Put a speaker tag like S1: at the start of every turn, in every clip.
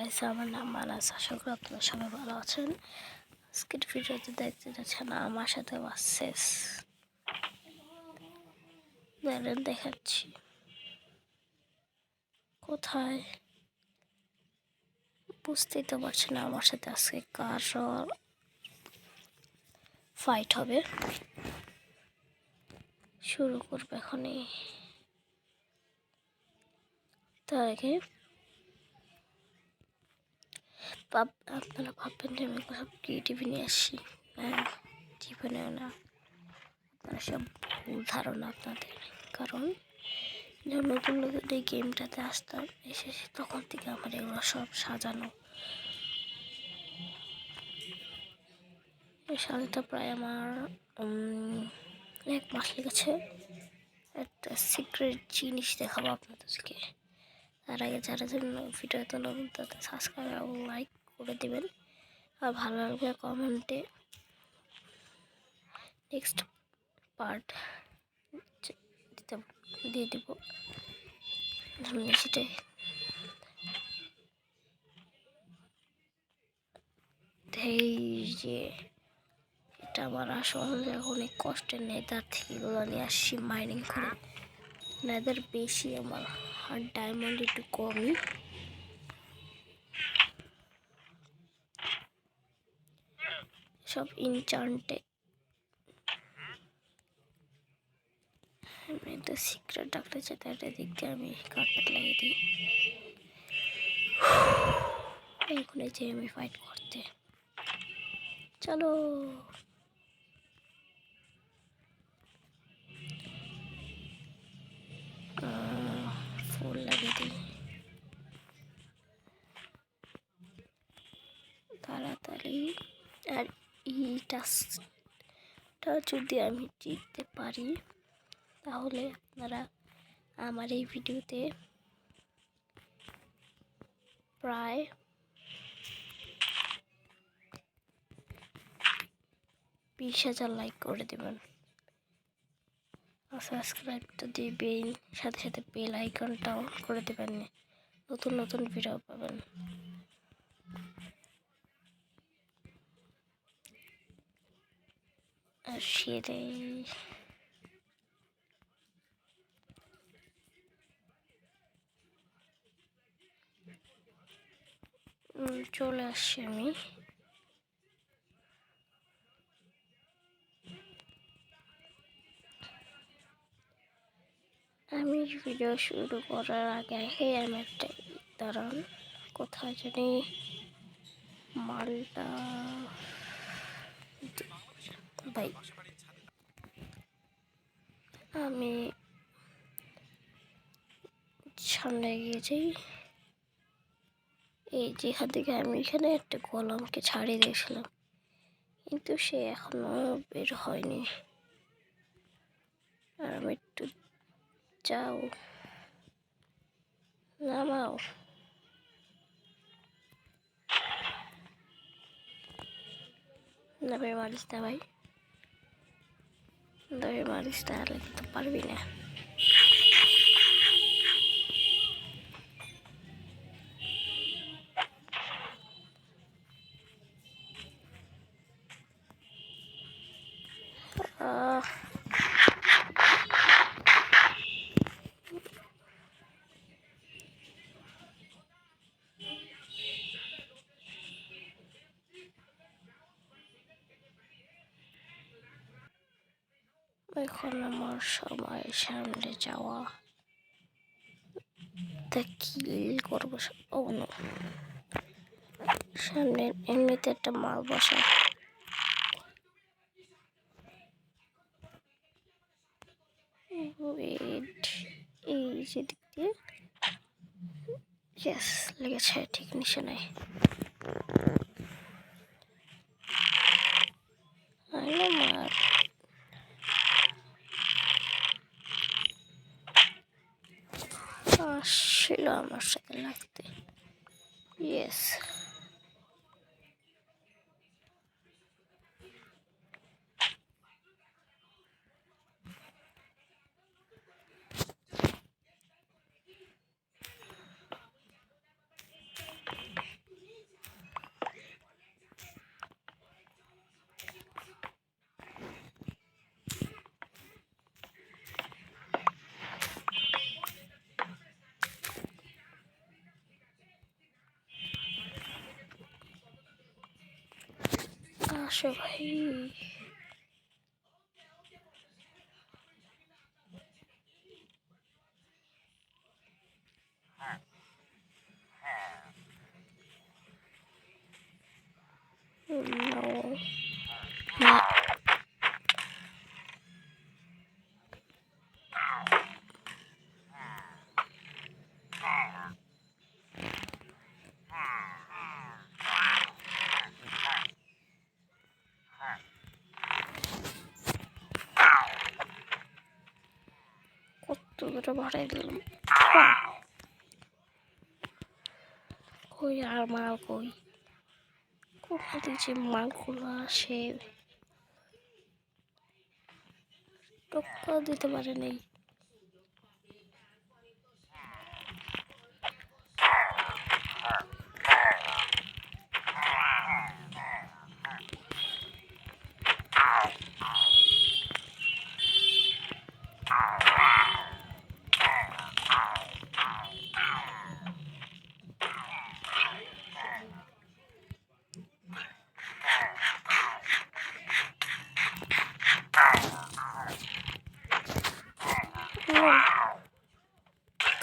S1: Guys, আমার নাম মানাস। আশা করি আপনারা সবাই ভালো আছেন। আজকের ভিডিওতে দেখতে যাচ্ছেন আমার সাথে ভার্সেস দেখাচ্ছি কোথায় বুঝতেই তো পারছেন না আমার সাথে আজকে কার ফাইট হবে। শুরু করবে এখনই। তার আগে আপনারা ভাববেন যে আমি সব ক্রিয়েটিভি নিয়ে আসছি। হ্যাঁ, জীবনেও না। আপনারা সব ভুল ধারণা আপনাদের। কারণ যখন নতুন নতুন এই গেমটাতে আসতাম এসে তখন থেকে আমার এগুলো সব সাজানো। এই সাজাটা প্রায় আমার 1 মাস লেগেছে। একটা সিক্রেট জিনিস দেখাবো আপনাদেরকে। তার আগে যারা জন্য ভিডিওতে নতুন তাদের সাবস্ক্রাইব এবং লাইক করে দেবেন। আর ভালো লাগবে কমেন্টে নেক্সট পার্ট দিয়ে দিব। সেটাই এই যে এটা আমার আসলে অনেক কষ্টের নেদার থেকে এগুলো নিয়ে আসছি মাইনিং করে। নেদার বেশি আমার আর ডায়মন্ড একটু কমই। সব ইনচান্টে আমি একটা সিক্রেট ডাকতে চাই, তাই দিক দিয়ে আমি কার্পেট লাগিয়ে দিই। এখন যে আমি ফাইট করতে চলো। ফুল লাগিয়ে দিই তাড়াতাড়ি। আর এই টাস্কটা যদি আমি জিততে পারি তাহলে আপনারা আমার এই ভিডিওতে প্রায় 20,000 লাইক করে দেবেন। আর সাবস্ক্রাইব তো দিবেন, সাথে সাথে বেল আইকনটাও করে দেবেন, নতুন নতুন ভিডিও পাবেন। আর সেটাই চলে আসছি আমি ভিডিও শুরু করার আগে আমি একটা দাঁড়ান, কোথায় জানি মালটা ভাই। আমি সামনে গিয়েছি, এই যেখান থেকে আমি এখানে একটা গোলামকে ছাড়িয়ে দিয়েছিলাম, কিন্তু সে এখনো বের হয়নি। আর আমি একটু যাও নামাও। নামে মারিস না ভাই, নামে মারিস না, হলে কিন্তু পারবি না। এখন আমার সময় সামনে যাওয়া, তা কিল করবো। সামনে এমনিতে একটা মাল বসা। এই যে দিক দিয়ে লেগেছে, ঠিক নিশানায়। আসছিল আমার সাথে লাগতে। ইয়েস, আসে ভাই। No. না কত দূরে বাড়াই দিলাম। কই আর মাল কই? কোথা থেকে যে মালগুলো আসে টক্কর দিতে পারে নাই।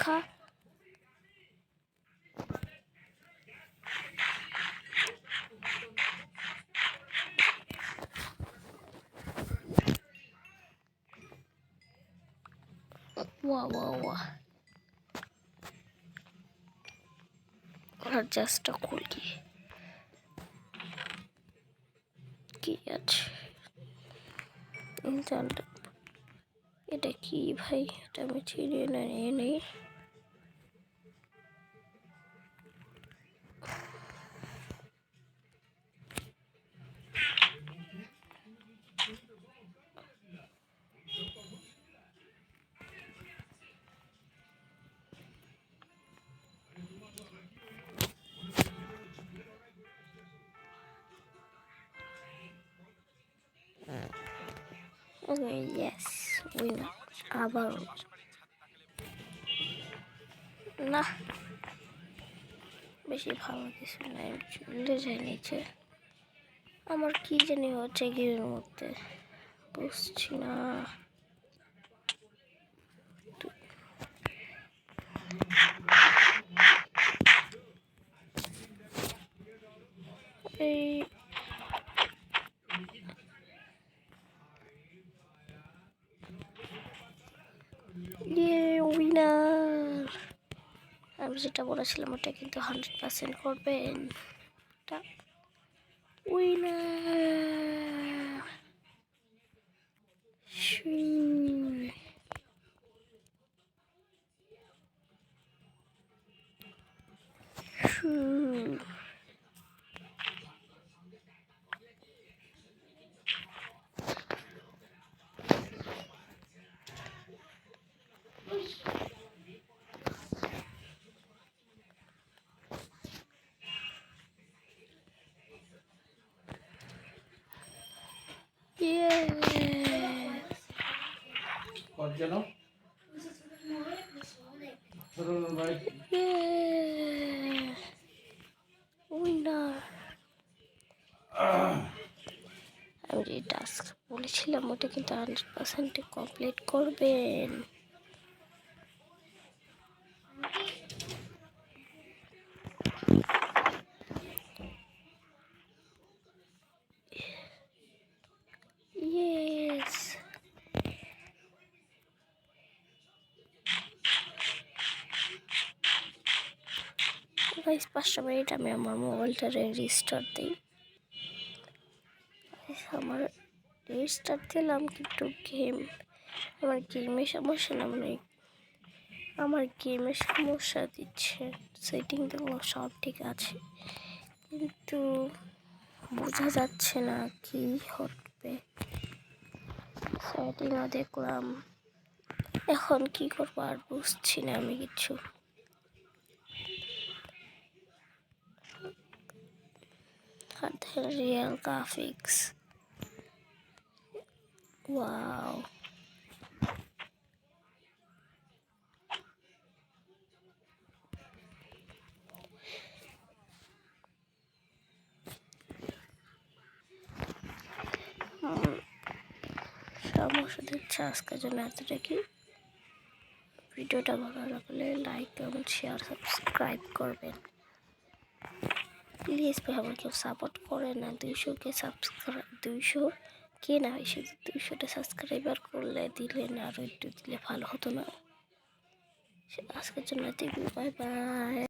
S1: খা ওয়া আর জাস্টটা খুলি কি আছে ইন্টারনেট। এটা কি ভাই? এটা আমি ছিঁড়ে নিয়ে নেই। Okay yes winner. আবার না বেশি ভালো কিছু নাই, চলে যায় নিচে। আমার কি জানি হচ্ছে গেমের মধ্যে, বুঝছি না। এই উইনার। আমি যেটা বলেছিলাম ওটা কিন্তু 100% করবেন। Winner winner. আমি যে টাস্ক বলেছিলাম ওটা কিন্তু 100% কমপ্লিট করবেন। ইয়েস গাইস 5 মিনিট আমি আমার মোবাইলটা রিস্টার্ট দিই। আমার রিস্টার্ট দিলাম কিন্তু আমার গেমের সমস্যা না, মানে আমার গেমের সমস্যা দিচ্ছে। সেটিং দেখলাম সব ঠিক আছে কিন্তু বোঝা যাচ্ছে না কি হবে। সেটিংও দেখলাম, এখন কি করবো আর বুঝছি না আমি কিছু। Real graphics wow. পরামর্শ দিচ্ছে। আজকের জন্য এতটা কি, ভিডিওটা ভালো লাগলে লাইক কমেন্ট শেয়ার সাবস্ক্রাইব করবেন প্লিজ ভাই। আমার কেউ সাপোর্ট করে না, 200 কে সাবস্ক্রাইব, 200 কে না হয়, শুধু 200টা সাবস্ক্রাইবার করলে দিলেন, আরও একটু দিলে ভালো হতো না। আজকের জন্য বাই বাই।